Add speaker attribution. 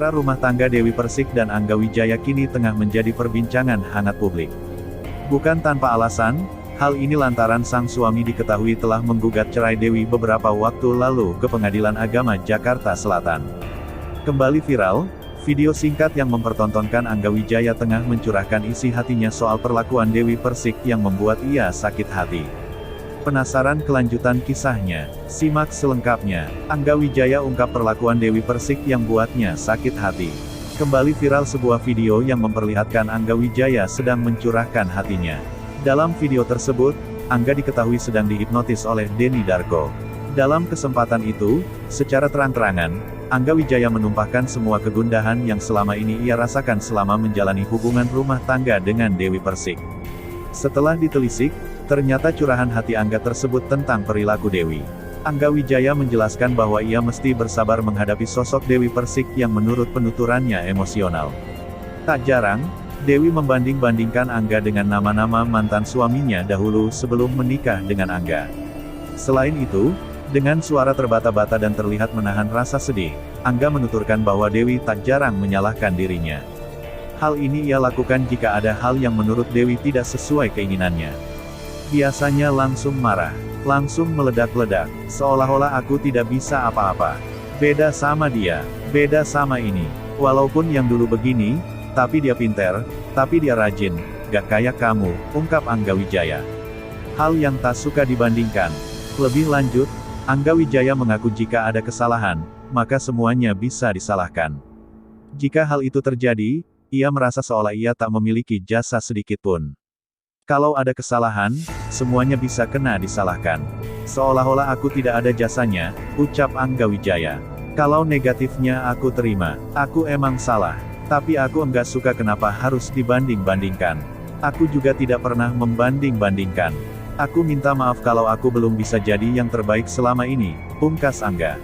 Speaker 1: Masalah rumah tangga Dewi Persik dan Angga Wijaya kini tengah menjadi perbincangan hangat publik. Bukan tanpa alasan, hal ini lantaran sang suami diketahui telah menggugat cerai Dewi beberapa waktu lalu ke Pengadilan Agama Jakarta Selatan. Kembali viral, video singkat yang mempertontonkan Angga Wijaya tengah mencurahkan isi hatinya soal perlakuan Dewi Persik yang membuat ia sakit hati. Penasaran kelanjutan kisahnya? Simak selengkapnya. Angga Wijaya ungkap perlakuan Dewi Persik yang buatnya sakit hati. Kembali viral sebuah video yang memperlihatkan Angga Wijaya sedang mencurahkan hatinya. Dalam video tersebut, Angga diketahui sedang dihipnotis oleh Denny Darko. Dalam kesempatan itu, secara terang-terangan, Angga Wijaya menumpahkan semua kegundahan yang selama ini ia rasakan selama menjalani hubungan rumah tangga dengan Dewi Persik. Setelah ditelisik, ternyata curahan hati Angga tersebut tentang perilaku Dewi. Angga Wijaya menjelaskan bahwa ia mesti bersabar menghadapi sosok Dewi Persik yang menurut penuturannya emosional. Tak jarang, Dewi membanding-bandingkan Angga dengan nama-nama mantan suaminya dahulu sebelum menikah dengan Angga. Selain itu, dengan suara terbata-bata dan terlihat menahan rasa sedih, Angga menuturkan bahwa Dewi tak jarang menyalahkan dirinya. Hal ini ia lakukan jika ada hal yang menurut Dewi tidak sesuai keinginannya. Biasanya langsung marah, langsung meledak-ledak, seolah-olah aku tidak bisa apa-apa. Beda sama dia, beda sama ini. Walaupun yang dulu begini, tapi dia pinter, tapi dia rajin, gak kayak kamu, ungkap Angga Wijaya. Hal yang tak suka dibandingkan. Lebih lanjut, Angga Wijaya mengaku jika ada kesalahan, maka semuanya bisa disalahkan. Jika hal itu terjadi, ia merasa seolah ia tak memiliki jasa sedikit pun. Kalau ada kesalahan, semuanya bisa kena disalahkan. Seolah-olah aku tidak ada jasanya, ucap Angga Wijaya. Kalau negatifnya aku terima, aku emang salah. Tapi aku enggak suka kenapa harus dibanding-bandingkan. Aku juga tidak pernah membanding-bandingkan. Aku minta maaf kalau aku belum bisa jadi yang terbaik selama ini, pungkas Angga.